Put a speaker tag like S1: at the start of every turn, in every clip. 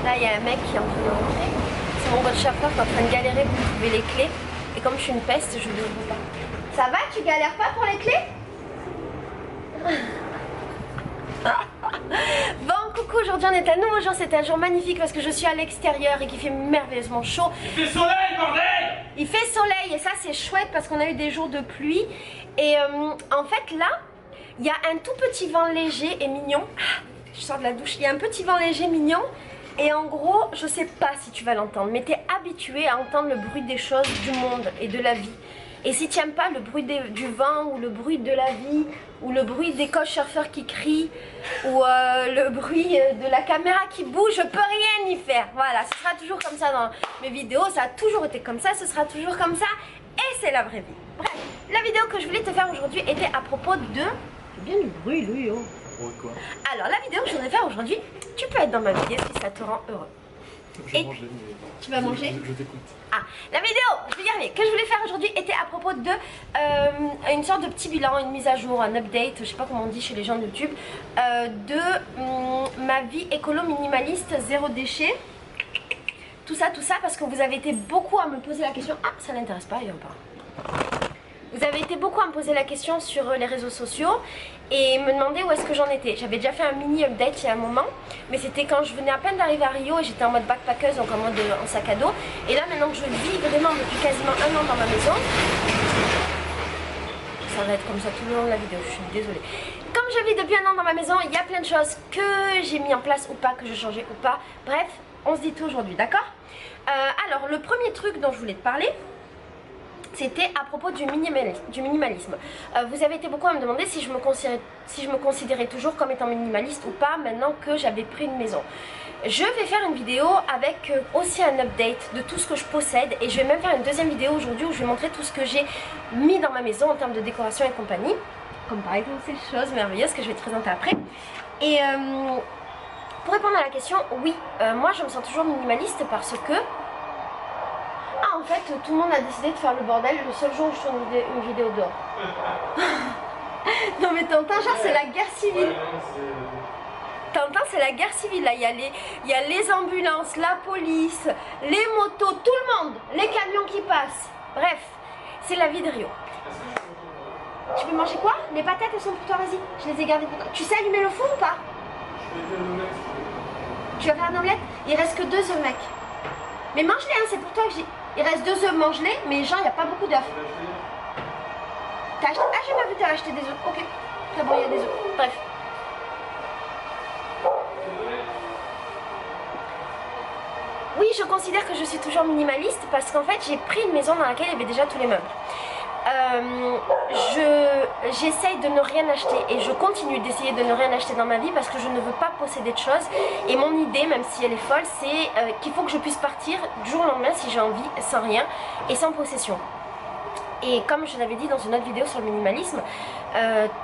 S1: Là, il y a un mec qui est en train de rentrer. C'est mon boîte chauffeur qui est en train de galérer pour trouver les clés. Et comme je suis une peste, je ne l'ouvre pas. Ça va, tu galères pas pour les clés? Bon, coucou, aujourd'hui on est à nouveau jour. C'est un jour magnifique parce que je suis à l'extérieur et qu'il fait merveilleusement chaud.
S2: Il fait soleil, bordel!
S1: Il fait soleil et ça c'est chouette parce qu'on a eu des jours de pluie. Et en fait là, il y a un tout petit vent léger et mignon. Je sors de la douche, il y a un petit vent léger mignon. Et en gros, je sais pas si tu vas l'entendre, mais tu es habitué à entendre le bruit des choses du monde et de la vie. Et si tu n'aimes pas le bruit du vent ou le bruit de la vie ou le bruit des couchsurfers qui crient ou le bruit de la caméra qui bouge, je peux rien y faire. Voilà, ce sera toujours comme ça dans mes vidéos, ça a toujours été comme ça, ce sera toujours comme ça et c'est la vraie vie. Bref, la vidéo que je voulais te faire aujourd'hui était à propos de... C'est bien du bruit lui, oh.
S2: Quoi?
S1: Alors la vidéo que je voudrais faire aujourd'hui, tu peux être dans ma vidéo si ça te rend heureux.
S2: Je vais manger, mais...
S1: Tu vas manger?
S2: Je t'écoute.
S1: Ah, la vidéo, je vais y arriver, que je voulais faire aujourd'hui était à propos de une sorte de petit bilan, une mise à jour, un update, je sais pas comment on dit chez les gens de YouTube, de ma vie écolo minimaliste, zéro déchet. Tout ça, parce que vous avez été beaucoup à me poser la question. Ah, ça n'intéresse pas, il en parle. Vous avez été beaucoup à me poser la question sur les réseaux sociaux et me demander où est-ce que j'en étais. J'avais déjà fait un mini update il y a un moment, mais c'était quand je venais à peine d'arriver à Rio et j'étais en mode backpackeuse, donc en mode en sac à dos. Et là maintenant que je vis vraiment depuis quasiment un an dans ma maison, ça va être comme ça tout le long de la vidéo, je suis désolée. Comme je vis depuis un an dans ma maison, il y a plein de choses que j'ai mis en place ou pas, que je changeais ou pas. Bref, on se dit tout aujourd'hui, d'accord? Alors le premier truc dont je voulais te parler, c'était à propos du minimalisme. Vous avez été beaucoup à me demander si je me considérais toujours comme étant minimaliste ou pas maintenant que j'avais pris une maison. Je vais faire une vidéo avec aussi un update de tout ce que je possède et je vais même faire une deuxième vidéo aujourd'hui où je vais montrer tout ce que j'ai mis dans ma maison en termes de décoration et compagnie. Comme par exemple ces choses merveilleuses que je vais te présenter après. Et pour répondre à la question, oui, moi je me sens toujours minimaliste parce que... Ah, en fait, tout le monde a décidé de faire le bordel le seul jour où je tourne une vidéo dehors. Non mais t'entends, genre c'est la guerre civile. T'entends, c'est la guerre civile là. Il y a les ambulances, la police, les motos, tout le monde, les camions qui passent. Bref, c'est la vie de Rio. Tu veux manger quoi? Les patates, elles sont pour toi, vas-y. Je les ai gardées pour toi. Tu sais allumer le four ou pas? Tu vas faire une omelette? Il reste que 2 œufs, mec. Mais mange-les, hein, c'est pour toi que j'ai... Il reste 2 œufs, mange-les, mais genre, il n'y a pas beaucoup d'œufs. T'as acheté... Ah, j'ai pas vu, t'as acheté des œufs. Ok, très bon, il y a des œufs. Bref. Oui, je considère que je suis toujours minimaliste parce qu'en fait, j'ai pris une maison dans laquelle il y avait déjà tous les meubles. J'essaye de ne rien acheter et je continue d'essayer de ne rien acheter dans ma vie parce que je ne veux pas posséder de choses et mon idée, même si elle est folle, c'est qu'il faut que je puisse partir du jour au lendemain si j'ai envie, sans rien et sans possession. Et comme je l'avais dit dans une autre vidéo sur le minimalisme,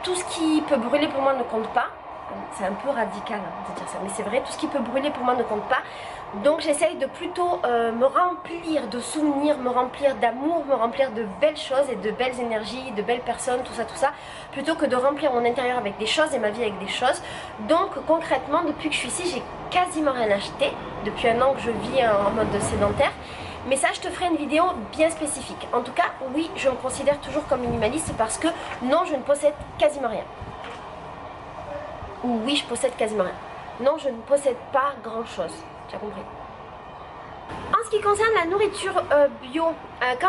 S1: tout ce qui peut brûler pour moi ne compte pas. C'est un peu radical hein, de dire ça, mais c'est vrai, tout ce qui peut brûler pour moi ne compte pas. Donc j'essaye de plutôt me remplir de souvenirs, me remplir d'amour, me remplir de belles choses et de belles énergies, de belles personnes, tout ça, plutôt que de remplir mon intérieur avec des choses et ma vie avec des choses. Donc concrètement, depuis que je suis ici, j'ai quasiment rien acheté. Depuis un an que je vis en mode sédentaire. Mais ça, je te ferai une vidéo bien spécifique. En tout cas, oui, je me considère toujours comme minimaliste parce que non, je ne possède quasiment rien. Ou oui, je possède quasiment rien. Non, je ne possède pas grand chose. Tu as compris? En ce qui concerne la nourriture bio, quand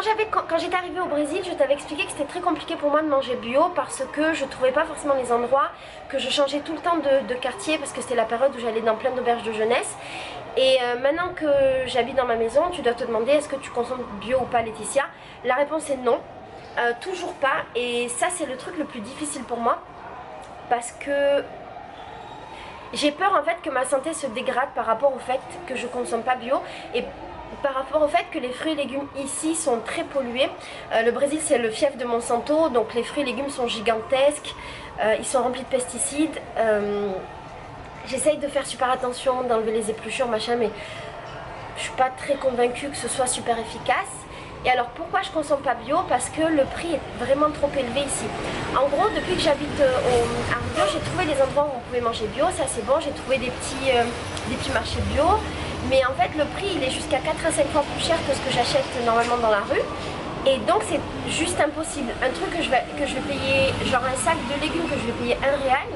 S1: j'étais arrivée au Brésil, je t'avais expliqué que c'était très compliqué pour moi de manger bio parce que je trouvais pas forcément les endroits, que je changeais tout le temps de quartier parce que c'était la période où j'allais dans plein d'auberges de jeunesse. Et maintenant que j'habite dans ma maison, tu dois te demander est-ce que tu consommes bio ou pas, Laetitia? La réponse est non, toujours pas. Et ça, c'est le truc le plus difficile pour moi parce que j'ai peur en fait que ma santé se dégrade par rapport au fait que je consomme pas bio et par rapport au fait que les fruits et légumes ici sont très pollués. Le Brésil c'est le fief de Monsanto, donc les fruits et légumes sont gigantesques, ils sont remplis de pesticides. J'essaye de faire super attention, d'enlever les épluchures machin, mais je suis pas très convaincue que ce soit super efficace. Et alors pourquoi je consomme pas bio? Parce que le prix est vraiment trop élevé ici. En gros, depuis que j'habite à Rio, j'ai trouvé des endroits où on pouvait manger bio, ça c'est bon. J'ai trouvé des petits marchés bio. Mais en fait le prix il est jusqu'à 4 à 5 fois plus cher que ce que j'achète normalement dans la rue. Et donc c'est juste impossible. Un truc que je vais payer, genre un sac de légumes que je vais payer 1 réal.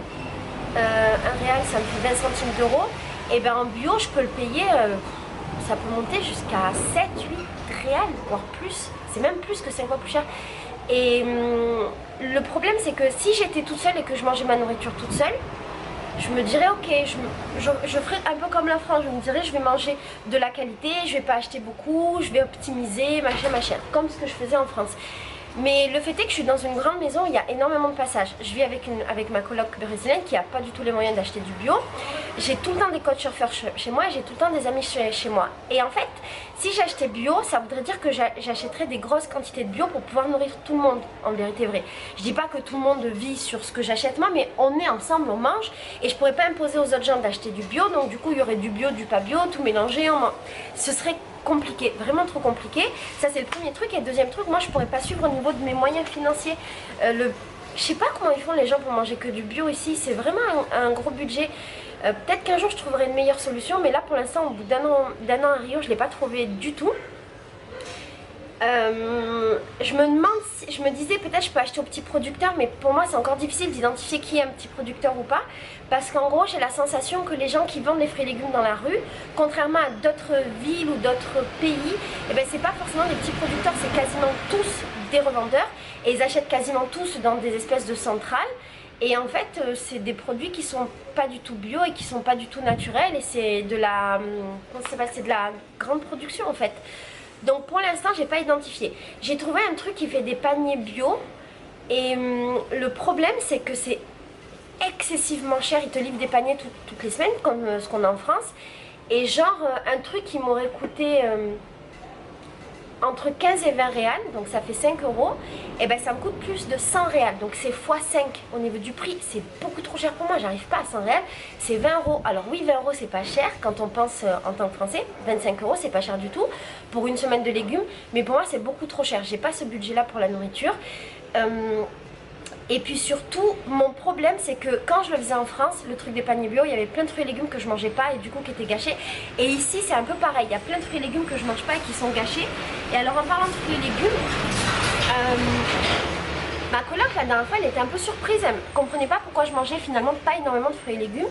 S1: 1 réal ça me fait 20 centimes d'euros. Et ben en bio je peux le payer, ça peut monter jusqu'à 7, 8 réals, voire plus. C'est même plus que 5 fois plus cher. Et le problème c'est que si j'étais toute seule et que je mangeais ma nourriture toute seule, je me dirais ok, je ferais un peu comme la France, je me dirais je vais manger de la qualité, je vais pas acheter beaucoup, je vais optimiser, machin, comme ce que je faisais en France. Mais le fait est que je suis dans une grande maison, il y a énormément de passages. Je vis avec ma coloc brésilienne qui n'a pas du tout les moyens d'acheter du bio. J'ai tout le temps des couchsurfers chez moi et j'ai tout le temps des amis chez moi. Et en fait, si j'achetais bio, ça voudrait dire que j'achèterais des grosses quantités de bio pour pouvoir nourrir tout le monde, en vérité vrai. Je dis pas que tout le monde vit sur ce que j'achète moi, mais on est ensemble, on mange. Et je pourrais pas imposer aux autres gens d'acheter du bio, donc du coup il y aurait du bio, du pas bio, tout mélangé. Ce serait compliqué, vraiment trop compliqué. Ça c'est le premier truc. Et le deuxième truc, moi je pourrais pas suivre au niveau de mes moyens financiers. Je sais pas comment ils font les gens pour manger que du bio ici, c'est vraiment un gros budget. Peut-être qu'un jour je trouverai une meilleure solution, mais là pour l'instant au bout d'un an à Rio je l'ai pas trouvé du tout. Je me disais peut-être je peux acheter aux petits producteurs, mais pour moi c'est encore difficile d'identifier qui est un petit producteur ou pas, parce qu'en gros j'ai la sensation que les gens qui vendent les fruits et légumes dans la rue, contrairement à d'autres villes ou d'autres pays, eh ben, c'est pas forcément des petits producteurs, c'est quasiment tous des revendeurs, et ils achètent quasiment tous dans des espèces de centrales. Et en fait c'est des produits qui sont pas du tout bio et qui sont pas du tout naturels, et c'est de la, c'est de la grande production en fait. Donc pour l'instant j'ai pas identifié. J'ai trouvé un truc qui fait des paniers bio, et le problème c'est que c'est excessivement cher. Ils te livrent des paniers toutes les semaines comme ce qu'on a en France, et genre un truc qui m'aurait coûté entre 15 et 20 réals, donc ça fait 5 euros, et ben ça me coûte plus de 100 réals, donc c'est x5 au niveau du prix. C'est beaucoup trop cher pour moi, j'arrive pas à 100 réals, c'est 20 euros. Alors oui, 20 euros c'est pas cher quand on pense en tant que français, 25 euros c'est pas cher du tout pour une semaine de légumes, mais pour moi c'est beaucoup trop cher, j'ai pas ce budget là pour la nourriture. Et puis surtout, mon problème c'est que quand je le faisais en France, le truc des paniers bio, il y avait plein de fruits et légumes que je mangeais pas et du coup qui étaient gâchés. Et ici c'est un peu pareil, il y a plein de fruits et légumes que je mange pas et qui sont gâchés. Et alors en parlant de fruits et légumes, ma coloc la dernière fois elle était un peu surprise, elle ne comprenait pas pourquoi je mangeais finalement pas énormément de fruits et légumes.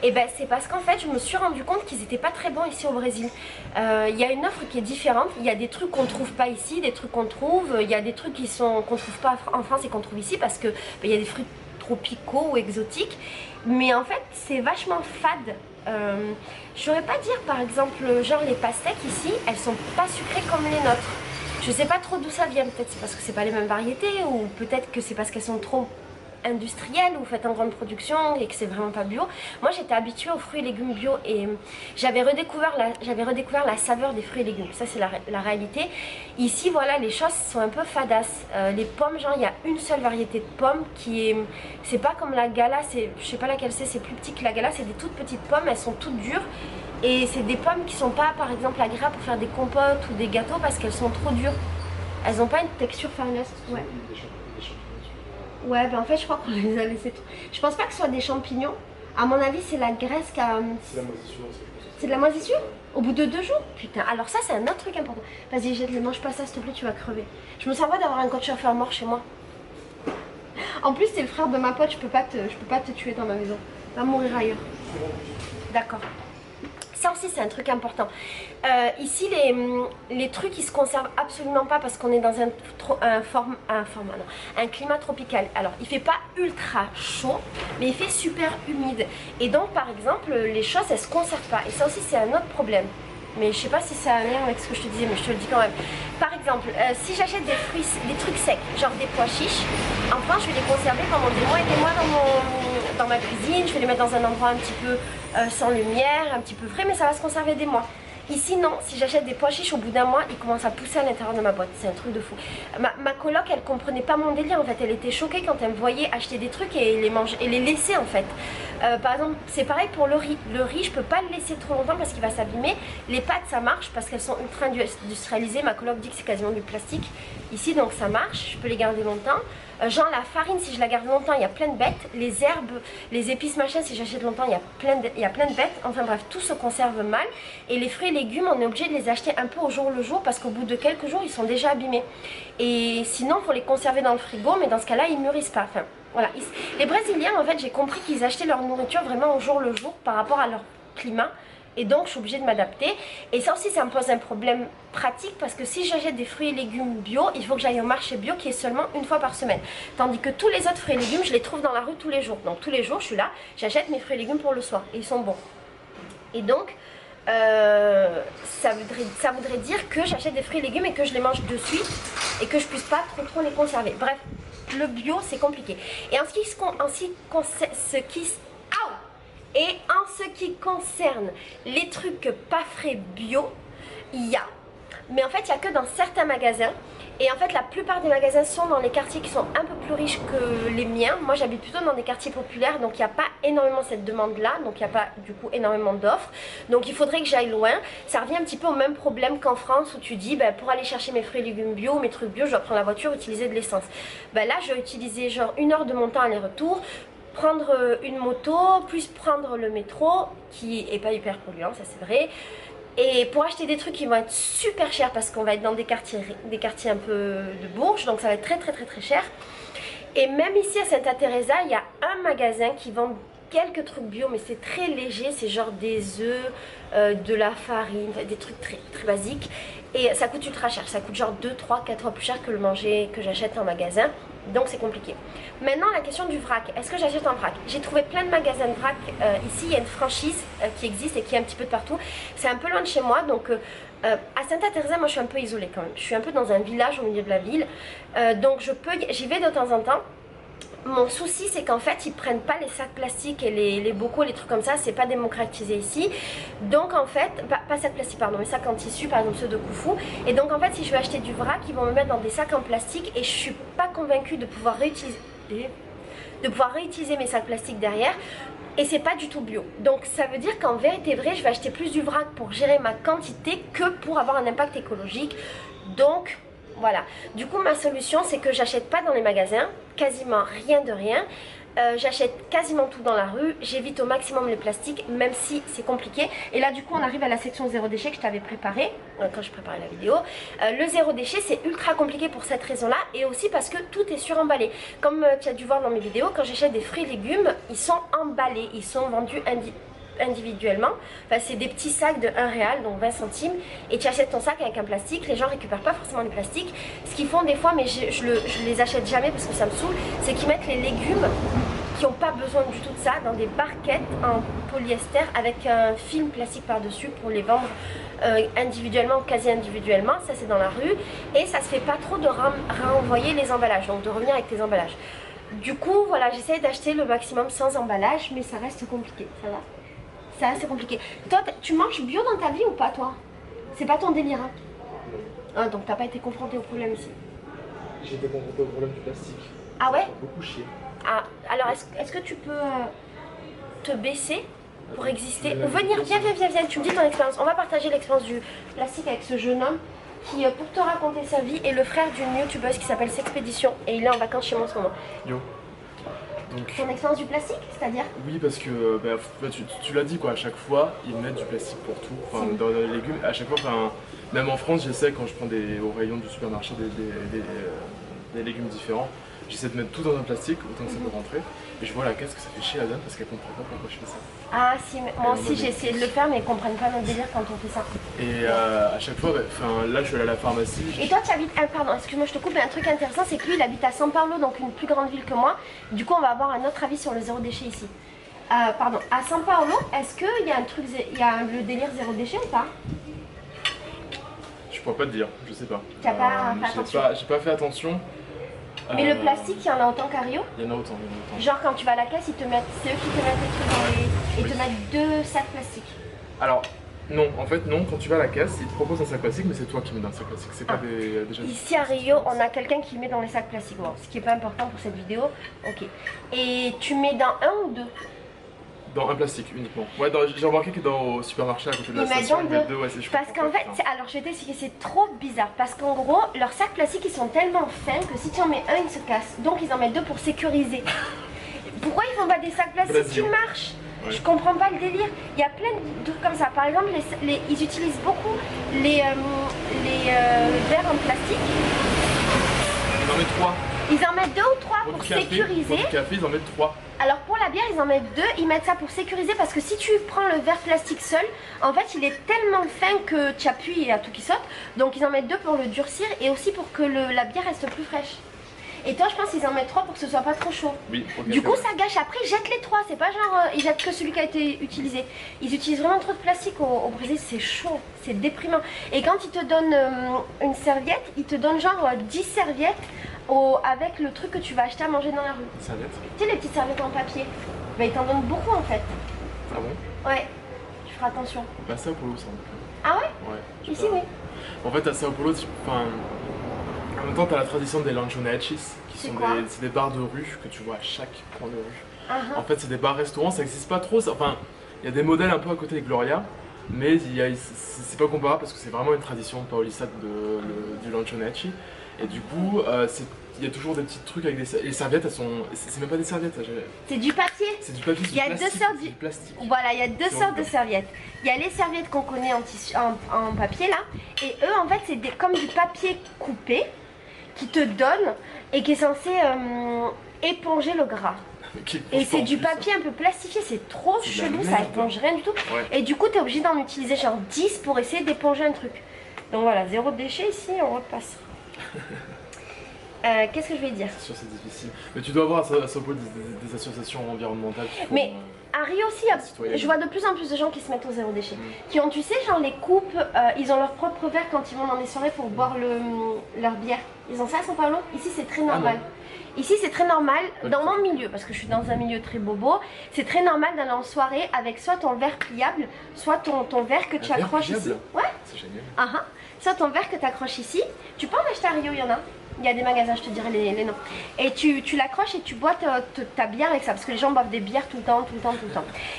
S1: Et ben c'est parce qu'en fait je me suis rendu compte qu'ils étaient pas très bons ici au Brésil. Il y a une offre qui est différente, il y a des trucs qu'on trouve pas ici, des trucs qu'on trouve, il y a des trucs qu'on trouve pas en France et qu'on trouve ici parce que il y a des fruits tropicaux ou exotiques, mais en fait c'est vachement fade. Je saurais pas dire par exemple genre les pastèques ici, elles sont pas sucrées comme les nôtres. Je sais pas trop d'où ça vient, peut-être c'est parce que c'est pas les mêmes variétés, ou peut-être que c'est parce qu'elles sont trop industrielles ou faites en grande production et que c'est vraiment pas bio. Moi j'étais habituée aux fruits et légumes bio, et j'avais redécouvert la saveur des fruits et légumes. Ça c'est la réalité. Ici voilà, les choses sont un peu fadasses. Les pommes, genre il y a une seule variété de pommes qui est, c'est pas comme la Gala, je sais pas laquelle c'est plus petit que la Gala, c'est des toutes petites pommes, elles sont toutes dures. Et c'est des pommes qui sont pas par exemple agréables pour faire des compotes ou des gâteaux parce qu'elles sont trop dures. Elles n'ont pas une texture fameuse. Ouais. Ouais, ben en fait je crois qu'on les a laissées. Je pense pas que ce soit des champignons. À mon avis c'est la graisse qui a...
S2: C'est la moisissure.
S1: C'est de la moisissure? Au bout de 2 jours? Putain, alors ça c'est un autre truc important. Vas-y, jette-les, mange pas ça s'il te plaît, tu vas crever. Je me sens pas d'avoir un couchsurfer mort chez moi. En plus c'est le frère de ma pote, je peux pas te tuer dans ma maison. Va mourir ailleurs. D'accord. Ça aussi c'est un truc important. Ici les trucs ils se conservent absolument pas parce qu'on est dans un climat tropical. Alors il fait pas ultra chaud, mais il fait super humide. Et donc par exemple les choses elles se conservent pas. Et ça aussi c'est un autre problème. Mais je sais pas si ça a un lien avec ce que je te disais, mais je te le dis quand même. Par exemple, si j'achète des trucs secs, genre des pois chiches, en France je vais les conserver pendant des mois et des mois dans ma cuisine. Je vais les mettre dans un endroit un petit peu sans lumière, un petit peu frais, mais ça va se conserver des mois. Ici non, si j'achète des pois chiches, au bout d'un mois ils commencent à pousser à l'intérieur de ma boîte. C'est un truc de fou. Ma coloc elle comprenait pas mon délire en fait. Elle était choquée quand elle me voyait acheter des trucs et les laisser en fait. Par exemple, c'est pareil pour le riz. Le riz, je peux pas le laisser trop longtemps parce qu'il va s'abîmer. Les pâtes, ça marche parce qu'elles sont ultra industrialisées. Ma coloc dit que c'est quasiment du plastique ici, donc ça marche. Je peux les garder longtemps. Genre la farine, si je la garde longtemps, il y a plein de bêtes. Les herbes, les épices, machin, si j'achète longtemps, il y a plein de bêtes. Enfin bref, tout se conserve mal. Et les fruits et légumes, on est obligé de les acheter un peu au jour le jour parce qu'au bout de quelques jours, ils sont déjà abîmés. Et sinon, il faut les conserver dans le frigo, mais dans ce cas-là, ils ne mûrissent pas. Enfin, voilà. Les Brésiliens, en fait, j'ai compris qu'ils achetaient leur nourriture vraiment au jour le jour par rapport à leur climat. Et donc, je suis obligée de m'adapter. Et ça aussi, ça me pose un problème pratique parce que si j'achète des fruits et légumes bio, il faut que j'aille au marché bio qui est seulement une fois par semaine. Tandis que tous les autres fruits et légumes, je les trouve dans la rue tous les jours. Donc, tous les jours, je suis là, j'achète mes fruits et légumes pour le soir. Et ils sont bons. Et donc, ça voudrait dire que j'achète des fruits et légumes et que je les mange de suite et que je puisse pas trop les conserver. Bref, le bio, c'est compliqué. Et en ce qui concerne les trucs pas frais bio, il y a. Mais en fait, il n'y a que dans certains magasins. Et en fait, la plupart des magasins sont dans les quartiers qui sont un peu plus riches que les miens. Moi, j'habite plutôt dans des quartiers populaires, donc il n'y a pas énormément cette demande-là. Donc, il n'y a pas du coup énormément d'offres. Donc, il faudrait que j'aille loin. Ça revient un petit peu au même problème qu'en France où tu dis, ben, pour aller chercher mes fruits et légumes bio, mes trucs bio, je dois prendre la voiture, utiliser de l'essence. Ben, là, je vais utiliser genre 1 heure de mon temps aller-retour. Prendre une moto, plus prendre le métro, qui est pas hyper polluant, ça c'est vrai. Et pour acheter des trucs qui vont être super chers parce qu'on va être dans des quartiers un peu de Bourges, donc ça va être très cher. Et même ici à Santa Teresa, il y a un magasin qui vend quelques trucs bio, mais c'est très léger, c'est genre des œufs, de la farine, des trucs très basiques. Et ça coûte ultra cher, ça coûte genre 2, 3, 4 fois plus cher que le manger que j'achète en magasin. Donc c'est compliqué. Maintenant la question du vrac, est-ce que j'achète en vrac? J'ai trouvé plein de magasins de vrac, ici il y a une franchise qui existe et qui est un petit peu de partout. C'est un peu loin de chez moi, donc à Santa Teresa moi je suis un peu isolée quand même. Je suis un peu dans un village au milieu de la ville, donc j'y vais de temps en temps. Mon souci c'est qu'en fait ils prennent pas les sacs plastiques et les bocaux, les trucs comme ça, c'est pas démocratisé ici. Donc en fait, pas sacs plastiques pardon, mais sacs en tissu, par exemple ceux de Koufou. Et donc en fait si je veux acheter du vrac, ils vont me mettre dans des sacs en plastique et je suis pas convaincue de pouvoir réutiliser mes sacs plastiques derrière. Et c'est pas du tout bio. Donc ça veut dire qu'en vérité vrai, je vais acheter plus du vrac pour gérer ma quantité que pour avoir un impact écologique. Donc voilà, du coup ma solution c'est que j'achète pas dans les magasins, quasiment rien de rien. J'achète quasiment tout dans la rue, j'évite au maximum les plastiques, même si c'est compliqué. Et là du coup on arrive à la section zéro déchet que je t'avais préparée quand je préparais la vidéo. Le zéro déchet c'est ultra compliqué pour cette raison là, et aussi parce que tout est suremballé. Comme tu as dû voir dans mes vidéos, quand j'achète des fruits et légumes, ils sont emballés, ils sont vendus individuellement. Enfin, c'est des petits sacs de 1 réal, donc 20 centimes, et tu achètes ton sac avec un plastique. Les gens récupèrent pas forcément le plastique. Ce qu'ils font des fois, mais je les achète jamais parce que ça me saoule, c'est qu'ils mettent les légumes qui n'ont pas besoin du tout de ça dans des barquettes en polyester avec un film plastique par dessus pour les vendre individuellement ou quasi individuellement. Ça c'est dans la rue, et ça se fait pas trop de renvoyer les emballages, donc de revenir avec tes emballages. Du coup voilà, j'essaie d'acheter le maximum sans emballage, mais ça reste compliqué, ça va. C'est assez compliqué. Toi, tu manges bio dans ta vie ou pas, toi? C'est pas ton délire, hein? Ah, donc t'as pas été confronté au problème ici?
S2: J'ai été confronté au problème du plastique.
S1: Ah ouais?
S2: Beaucoup chier.
S1: Ah, alors est-ce que tu peux te baisser pour exister? Ou venir, viens, tu me dis ton expérience. On va partager l'expérience du plastique avec ce jeune homme qui, pour te raconter sa vie, est le frère d'une youtubeuse qui s'appelle Sexpédition, et il est en vacances chez moi en ce moment.
S2: Yo. Donc,
S1: ton expérience du plastique, c'est-à-dire?
S2: Oui, parce que tu l'as dit quoi, à chaque fois ils mettent du plastique pour tout, enfin dans les légumes, à chaque fois, même en France j'essaie quand je prends au rayon du supermarché des légumes différents, j'essaie de mettre tout dans un plastique autant que ça peut rentrer, et je vois la caisse que ça fait chier la dame parce qu'elle comprend pas pourquoi je fais ça.
S1: Ah si, moi aussi j'ai essayé de le faire mais ils comprennent pas notre délire quand on fait ça.
S2: Et à chaque fois, là je suis allé à la pharmacie.
S1: Et toi tu habites, pardon, excuse-moi je te coupe, mais un truc intéressant c'est que lui il habite à São Paulo, donc une plus grande ville que moi. Du coup on va avoir un autre avis sur le zéro déchet ici. Pardon, à São Paulo, est-ce qu'il y a un truc, il y a le délire zéro déchet ou pas?
S2: Je pourrais pas te dire, je sais pas.
S1: Tu n'as pas fait attention?
S2: J'ai pas fait attention.
S1: Mais le plastique, il y en a autant qu'à Rio?
S2: Il y en a autant,
S1: Genre quand tu vas à la caisse, c'est eux qui te mettent les trucs dans les... et te mettent 2 sacs plastiques.
S2: Alors, non, en fait non, quand tu vas à la caisse, ils te proposent un sac plastique, mais c'est toi qui mets dans le sac plastique, c'est pas déjà...
S1: Ici à Rio, on a quelqu'un qui met dans les sacs plastiques, bon, ce qui n'est pas important pour cette vidéo, ok. Et tu mets dans 1 ou 2?
S2: Dans un plastique uniquement. Ouais, j'ai remarqué que dans au supermarché à côté de la
S1: Ils mettent
S2: station,
S1: dans
S2: ils mettent deux, ouais, c'est
S1: Parce qu'en fait, alors je vais t'expliquer, c'est trop bizarre. Parce qu'en gros, leurs sacs plastiques ils sont tellement fins que si tu en mets un, ils se cassent. Donc ils en mettent deux pour sécuriser. Pourquoi ils font pas des sacs plastiques qui marchent? Ouais. Je comprends pas le délire. Il y a plein de trucs comme ça. Par exemple, ils utilisent beaucoup les verres en plastique.
S2: Ils en mettent 3.
S1: Ils en mettent 2 ou 3 pour sécuriser.
S2: Pour le café, ils en mettent 3.
S1: Alors pour la bière, ils en mettent 2. Ils mettent ça pour sécuriser parce que si tu prends le verre plastique seul, en fait, il est tellement fin que tu appuies et il y a tout qui saute. Donc ils en mettent 2 pour le durcir et aussi pour que la bière reste plus fraîche. Et toi, je pense qu'ils en mettent 3 pour que ce soit pas trop chaud.
S2: Oui,
S1: du coup, ça gâche. Après, ils jettent les 3. C'est pas genre, ils jettent que celui qui a été utilisé. Ils utilisent vraiment trop de plastique au Brésil. C'est chaud, c'est déprimant. Et quand ils te donnent une serviette, ils te donnent genre 10 serviettes avec le truc que tu vas acheter à manger dans la rue.
S2: Serviettes?
S1: Tu sais, les petites serviettes en papier. Bah, ils t'en donnent beaucoup en fait.
S2: Ah bon?
S1: Ouais, tu feras attention.
S2: Bah, Sao Paulo, ça.
S1: Ah ouais?
S2: Ouais.
S1: Ici, oui.
S2: En fait, à Sao Paulo, en même temps, tu as la tradition des lanchonetes, qui sont des bars de rue que tu vois à chaque coin de rue. En fait, c'est des bars-restaurants, ça n'existe pas trop. Enfin, il y a des modèles un peu à côté de Gloria, mais c'est pas comparable parce que c'est vraiment une tradition paulista du lanchonete. Et du coup, il y a toujours des petits trucs avec les serviettes, c'est même pas des serviettes.
S1: C'est du papier.
S2: C'est du papier,
S1: il y a deux sortes de plastique. Voilà, il y a deux sortes de serviettes. Il y a les serviettes qu'on connaît en papier là, et eux en fait c'est comme du papier coupé qui te donne et qui est censé éponger le gras. Et c'est du papier un peu plastifié, c'est trop chelou, ça éponge rien du tout. Ouais. Et du coup tu es obligé d'en utiliser genre 10 pour essayer d'éponger un truc. Donc voilà, zéro déchet ici, on repasse. Qu'est-ce que je vais dire?
S2: C'est sûr, c'est difficile. Mais tu dois avoir à Sao Paulo des associations environnementales.
S1: Mais à Rio aussi, je vois de plus en plus de gens qui se mettent au zéro déchet. Qui ont, tu sais, genre les coupes, ils ont leur propre verre quand ils vont dans des soirées pour boire leur bière. Ils ont ça à São Paulo. Ici, c'est très normal. Ici, c'est très normal, dans mon milieu, parce que je suis dans un milieu très bobo, c'est très normal d'aller en soirée avec soit ton verre pliable, soit ton verre que tu accroches ici. Ouais. C'est génial. Soit ton verre que tu accroches ici. Tu peux en acheter à Rio, il y en a. Il y a des magasins, je te dirai les noms. Et tu l'accroches et tu bois ta bière avec ça. Parce que les gens boivent des bières tout le temps.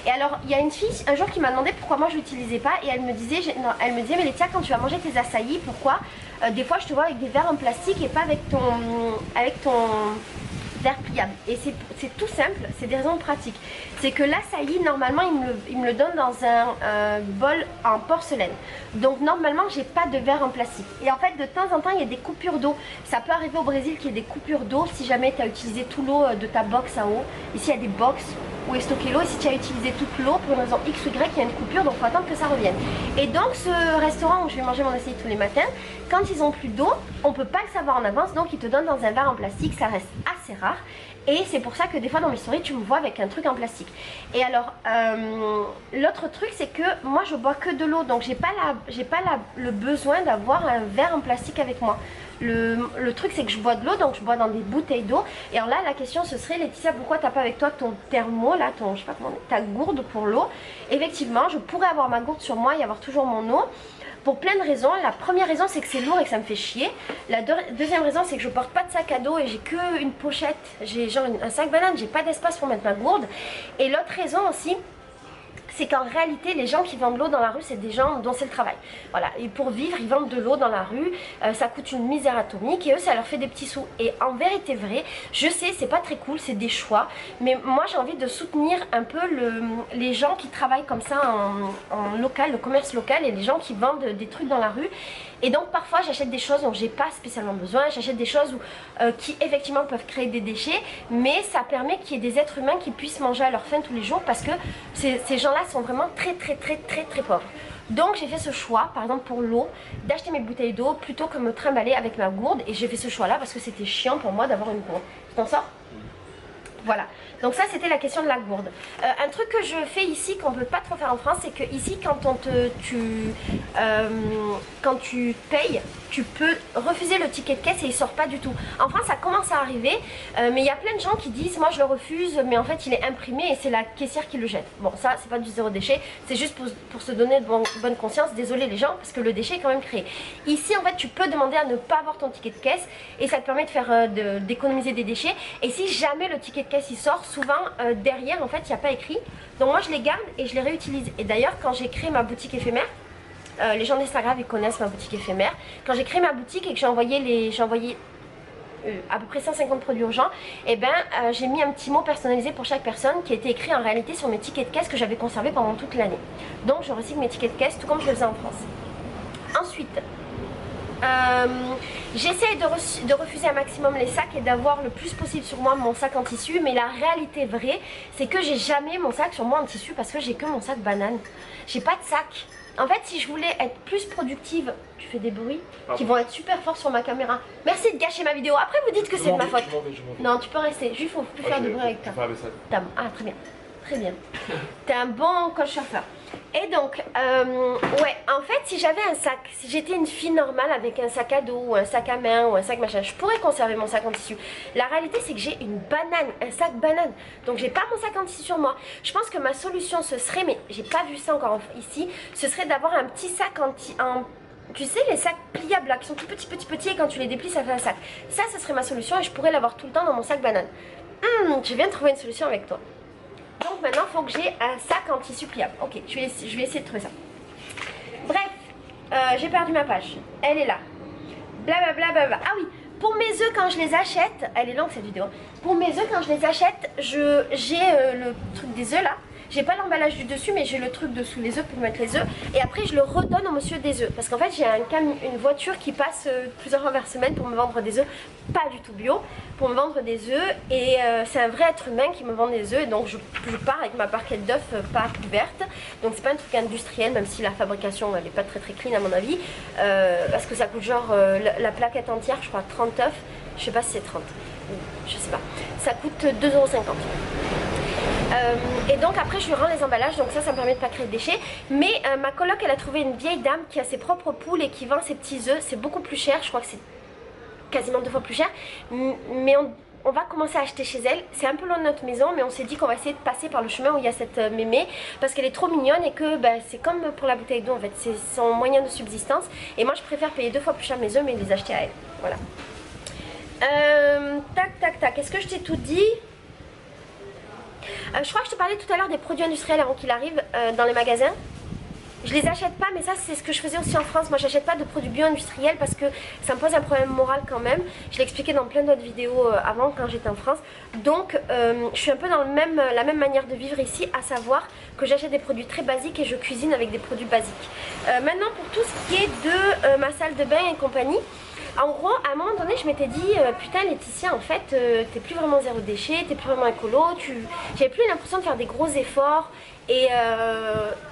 S1: Et alors, il y a une fille un jour qui m'a demandé pourquoi moi je l'utilisais pas. Et elle me disait, mais Laetitia, quand tu vas manger tes açaïs, pourquoi des fois je te vois avec des verres en plastique et pas avec ton verre pliable. Et c'est tout simple, c'est des raisons pratiques. C'est que l'açaï, normalement, il me le donne dans un bol en porcelaine. Donc normalement, j'ai pas de verre en plastique. Et en fait, de temps en temps, il y a des coupures d'eau. Ça peut arriver au Brésil qu'il y ait des coupures d'eau si jamais tu as utilisé tout l'eau de ta box à eau. Ici, il y a des box où est stocké l'eau. Et si tu as utilisé toute l'eau, pour une raison X ou Y, il y a une coupure, donc il faut attendre que ça revienne. Et donc, ce restaurant où je vais manger mon açaï tous les matins, quand ils ont plus d'eau, on peut pas le savoir en avance, donc ils te donnent dans un verre en plastique. Ça reste assez rare. Et c'est pour ça que des fois dans mes stories tu me vois avec un truc en plastique. Et alors l'autre truc c'est que moi je bois que de l'eau, donc j'ai pas le besoin d'avoir un verre en plastique avec moi. Le truc c'est que je bois de l'eau, donc je bois dans des bouteilles d'eau. Et alors là la question ce serait, Laetitia, pourquoi t'as pas avec toi ton thermo là, je sais pas comment, ta gourde pour l'eau? Effectivement, je pourrais avoir ma gourde sur moi et avoir toujours mon eau. Pour plein de raisons. La première raison c'est que c'est lourd et que ça me fait chier. La deuxième raison c'est que je porte pas de sac à dos et j'ai que une pochette. J'ai genre un sac banane, j'ai pas d'espace pour mettre ma gourde. Et l'autre raison aussi, c'est qu'en réalité les gens qui vendent l'eau dans la rue c'est des gens dont c'est le travail. Voilà, et pour vivre ils vendent de l'eau dans la rue, ça coûte une misère atomique et eux ça leur fait des petits sous. Et en vérité vrai, je sais c'est pas très cool, c'est des choix, mais moi j'ai envie de soutenir un peu les gens qui travaillent comme ça en local, le commerce local, et les gens qui vendent des trucs dans la rue. Et donc parfois j'achète des choses dont j'ai pas spécialement besoin, j'achète des choses qui effectivement peuvent créer des déchets, mais ça permet qu'il y ait des êtres humains qui puissent manger à leur faim tous les jours, parce que ces gens-là sont vraiment très pauvres. Donc j'ai fait ce choix, par exemple pour l'eau, d'acheter mes bouteilles d'eau plutôt que me trimballer avec ma gourde. Et j'ai fait ce choix là parce que c'était chiant pour moi d'avoir une gourde. Tu t'en sors? Voilà, donc ça c'était la question de la gourde. Un truc que je fais ici qu'on ne peut pas trop faire en France, c'est que ici quand tu payes, tu peux refuser le ticket de caisse et il sort pas du tout. En France ça commence à arriver, mais il y a plein de gens qui disent moi je le refuse, mais en fait il est imprimé et c'est la caissière qui le jette. Bon, ça c'est pas du zéro déchet, c'est juste pour se donner de bonne conscience. Désolé les gens, parce que le déchet est quand même créé. Ici en fait tu peux demander à ne pas avoir ton ticket de caisse et ça te permet de faire d'économiser des déchets. Et si jamais le ticket de caisse il sort, souvent derrière en fait il n'y a pas écrit. Donc moi je les garde et je les réutilise. Et d'ailleurs quand j'ai créé ma boutique éphémère, les gens d'Instagram ils connaissent ma boutique éphémère. Quand j'ai créé ma boutique et que j'ai envoyé à peu près 150 produits aux gens, et ben j'ai mis un petit mot personnalisé pour chaque personne qui était écrit en réalité sur mes tickets de caisse que j'avais conservés pendant toute l'année. Donc je recycle mes tickets de caisse tout comme je le faisais en France. Ensuite, j'essaie de refuser un maximum les sacs et d'avoir le plus possible sur moi mon sac en tissu, mais la réalité vraie c'est que j'ai jamais mon sac sur moi en tissu parce que j'ai que mon sac banane. J'ai pas de sac. En fait si je voulais être plus productive, tu fais des bruits qui vont être super forts sur ma caméra. Merci de gâcher ma vidéo, après vous dites que c'est de ma faute. Non tu peux rester, juste faut plus faire de bruit avec toi. Ah très bien, très bien. T'es un bon couchsurfer. Et donc, ouais, en fait, si j'avais un sac, si j'étais une fille normale avec un sac à dos ou un sac à main ou un sac machin, je pourrais conserver mon sac en tissu. La réalité, c'est que j'ai une banane, un sac banane. Donc, j'ai pas mon sac en tissu sur moi. Je pense que ma solution, ce serait, mais j'ai pas vu ça encore ici, ce serait d'avoir un petit sac tu sais, les sacs pliables là, qui sont tout petits, et quand tu les déplies, ça fait un sac. Ça, ce serait ma solution et je pourrais l'avoir tout le temps dans mon sac banane. Je viens de trouver une solution avec toi. Donc maintenant il faut que j'ai un sac en tissu pliable. Ok, je vais essayer de trouver ça. Bref, j'ai perdu ma page. Elle est là. Blablabla. Ah oui, pour mes œufs quand je les achète, elle est longue cette vidéo. Pour mes œufs quand je les achète, j'ai le truc des œufs là. J'ai pas l'emballage du dessus mais j'ai le truc dessous les œufs pour mettre les œufs. Et après je le redonne au monsieur des œufs. Parce qu'en fait j'ai une voiture qui passe plusieurs fois par semaine pour me vendre des œufs. Pas du tout bio. Pour me vendre des œufs. Et c'est un vrai être humain qui me vend des œufs. Et donc je pars avec ma barquette d'œufs pas couverte. Donc c'est pas un truc industriel même si la fabrication elle est pas très clean à mon avis. Parce que ça coûte genre la plaquette entière je crois 30 œufs. Je sais pas si c'est 30. Je sais pas. Ça coûte 2,50 €. Et donc après je lui rends les emballages, donc ça me permet de pas créer de déchets. Mais ma coloc elle a trouvé une vieille dame qui a ses propres poules et qui vend ses petits œufs. C'est beaucoup plus cher, je crois que c'est quasiment 2 fois plus cher. Mais on va commencer à acheter chez elle. C'est un peu loin de notre maison mais on s'est dit qu'on va essayer de passer par le chemin où il y a cette mémé. Parce qu'elle est trop mignonne et que c'est comme pour la bouteille d'eau en fait. C'est son moyen de subsistance. Et moi je préfère payer 2 fois plus cher mes œufs mais les acheter à elle. Voilà. Tac. Est-ce que je t'ai tout dit ? Je crois que je te parlais tout à l'heure des produits industriels avant qu'il arrive dans les magasins. Je les achète pas mais ça c'est ce que je faisais aussi en France. Moi j'achète pas de produits bio industriels parce que ça me pose un problème moral quand même. Je l'ai expliqué dans plein d'autres vidéos avant quand j'étais en France. Donc je suis un peu dans la même manière de vivre ici, à savoir que j'achète des produits très basiques et je cuisine avec des produits basiques. Maintenant pour tout ce qui est de ma salle de bain et compagnie. En gros, à un moment donné, je m'étais dit, putain Laetitia, en fait, t'es plus vraiment zéro déchet, t'es plus vraiment écolo, j'avais plus l'impression de faire des gros efforts et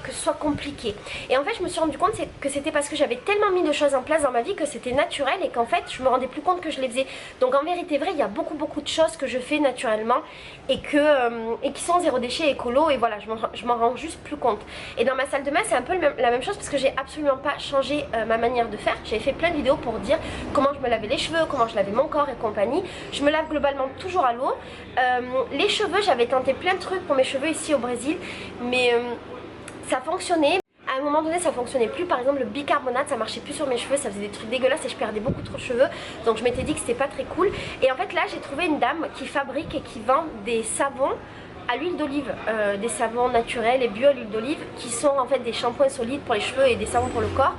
S1: que ce soit compliqué. Et en fait, je me suis rendu compte que c'était parce que j'avais tellement mis de choses en place dans ma vie que c'était naturel et qu'en fait, je me rendais plus compte que je les faisais. Donc en vérité vrai, il y a beaucoup de choses que je fais naturellement et qui sont zéro déchet écolo et voilà, je m'en rends juste plus compte. Et dans ma salle de bain, c'est un peu la même chose parce que j'ai absolument pas changé ma manière de faire. J'avais fait plein de vidéos pour dire comment je me lavais les cheveux, comment je lavais mon corps et compagnie. Je me lave globalement toujours à l'eau. Les cheveux, j'avais tenté plein de trucs pour mes cheveux ici au Brésil, mais ça fonctionnait. À un moment donné ça fonctionnait plus, par exemple le bicarbonate ça marchait plus sur mes cheveux, ça faisait des trucs dégueulasses et je perdais beaucoup trop de cheveux. Donc je m'étais dit que c'était pas très cool. Et en fait là j'ai trouvé une dame qui fabrique et qui vend des savons à l'huile d'olive, des savons naturels et bio à l'huile d'olive qui sont en fait des shampoings solides pour les cheveux et des savons pour le corps.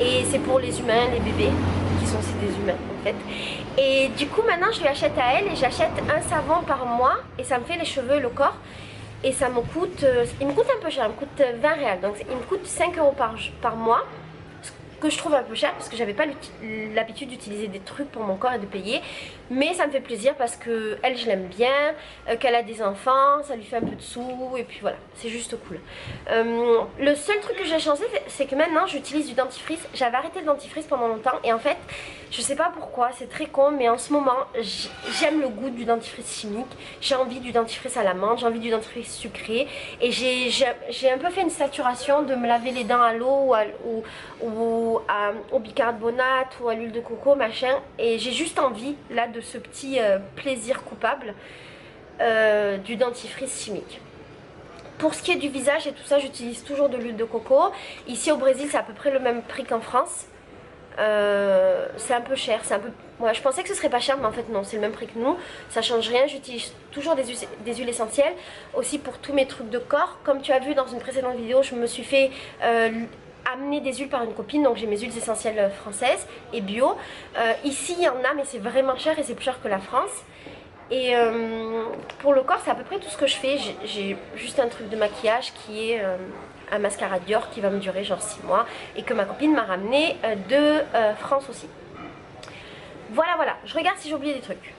S1: Et c'est pour les humains, les bébés qui sont aussi des humains en fait. Et du coup maintenant je lui achète à elle et j'achète un savon par mois et ça me fait les cheveux et le corps. Et ça me coûte, il me coûte un peu cher, il me coûte 20 réals, donc il me coûte 5 € par mois. Que je trouve un peu cher parce que j'avais pas l'habitude d'utiliser des trucs pour mon corps et de payer. Mais ça me fait plaisir parce que elle je l'aime bien, qu'elle a des enfants, ça lui fait un peu de sous et puis voilà, c'est juste cool. Le seul truc que j'ai changé c'est que maintenant j'utilise du dentifrice. J'avais arrêté le dentifrice pendant longtemps et en fait je sais pas pourquoi, c'est très con mais en ce moment j'aime le goût du dentifrice chimique. J'ai envie du dentifrice à la menthe, j'ai envie du dentifrice sucré et j'ai un peu fait une saturation de me laver les dents à l'eau ou au bicarbonate ou à l'huile de coco machin, et j'ai juste envie là de ce petit plaisir coupable du dentifrice chimique. Pour ce qui est du visage et tout ça, j'utilise toujours de l'huile de coco. Ici au Brésil c'est à peu près le même prix qu'en France. C'est un peu cher, c'est un peu... Ouais, je pensais que ce serait pas cher, mais en fait non, c'est le même prix que nous. Ça change rien, j'utilise toujours des huiles essentielles. Aussi pour tous mes trucs de corps. Comme tu as vu dans une précédente vidéo, je me suis fait amener des huiles par une copine. Donc j'ai mes huiles essentielles françaises et bio. Ici il y en a, mais c'est vraiment cher et c'est plus cher que la France. Et pour le corps, c'est à peu près tout ce que je fais. J'ai juste un truc de maquillage qui est un mascara Dior qui va me durer genre 6 mois et que ma copine m'a ramené de France aussi. Voilà, je regarde si j'ai oublié des trucs.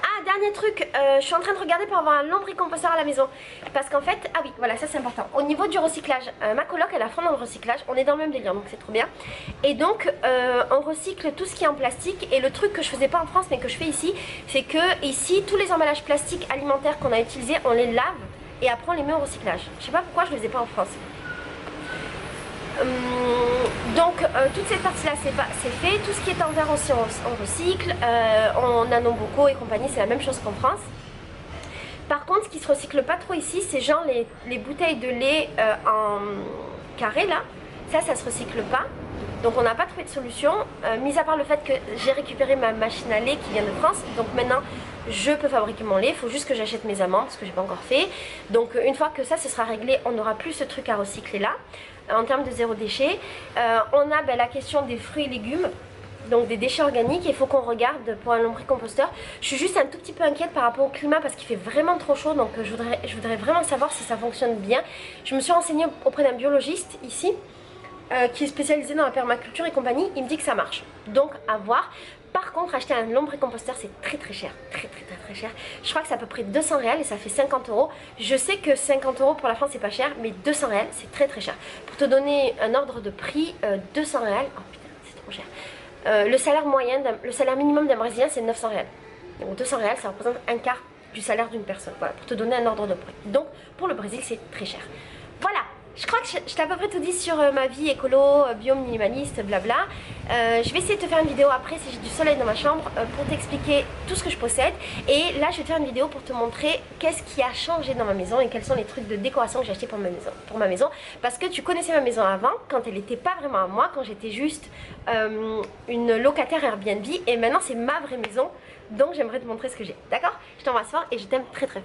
S1: Ah, dernier truc, je suis en train de regarder pour avoir un lombricomposteur à la maison. Parce qu'en fait, ah oui, voilà, ça c'est important. Au niveau du recyclage, ma coloc elle a fond dans le recyclage. On est dans le même délire, donc c'est trop bien. Et donc, on recycle tout ce qui est en plastique. Et le truc que je faisais pas en France, mais que je fais ici, c'est que ici, tous les emballages plastiques alimentaires qu'on a utilisés, on les lave et après on les met au recyclage. Je sais pas pourquoi je les ai pas en France. Donc toute cette partie là c'est fait, tout ce qui est en verre aussi on recycle, en nanobocaux et compagnie c'est la même chose qu'en France. Par contre ce qui se recycle pas trop ici c'est genre les bouteilles de lait en carré là, ça se recycle pas. Donc on n'a pas trouvé de solution, mis à part le fait que j'ai récupéré ma machine à lait qui vient de France. Donc maintenant je peux fabriquer mon lait, il faut juste que j'achète mes amandes, ce que j'ai pas encore fait. Donc une fois que ça ce sera réglé, on n'aura plus ce truc à recycler là. En termes de zéro déchet, on a la question des fruits et légumes. Donc des déchets organiques, il faut qu'on regarde pour un lombricomposteur. Je suis juste un tout petit peu inquiète par rapport au climat parce qu'il fait vraiment trop chaud. Donc je voudrais vraiment savoir si ça fonctionne bien. Je me suis renseignée auprès d'un biologiste ici qui est spécialisé dans la permaculture et compagnie. Il me dit que ça marche, donc à voir. Par contre acheter un lombricomposteur c'est très cher, très cher. Je crois que c'est à peu près 200 réals et ça fait 50 €. Je sais que 50 € pour la France c'est pas cher, mais 200 réals c'est très cher. Pour te donner un ordre de prix, 200 réals, oh putain c'est trop cher. Le salaire moyen, le salaire minimum d'un Brésilien c'est 900 réals. Donc 200 réals ça représente un quart du salaire d'une personne. Voilà, pour te donner un ordre de prix. Donc pour le Brésil c'est très cher. Voilà. Je crois que je t'ai à peu près tout dit sur ma vie écolo, bio, minimaliste, blabla. Je vais essayer de te faire une vidéo après si j'ai du soleil dans ma chambre pour t'expliquer tout ce que je possède. Et là je vais te faire une vidéo pour te montrer qu'est-ce qui a changé dans ma maison et quels sont les trucs de décoration que j'ai acheté pour ma maison. Parce que tu connaissais ma maison avant, quand elle n'était pas vraiment à moi, quand j'étais juste une locataire Airbnb. Et maintenant c'est ma vraie maison, donc j'aimerais te montrer ce que j'ai. D'accord? Je t'embrasse fort et je t'aime très fort.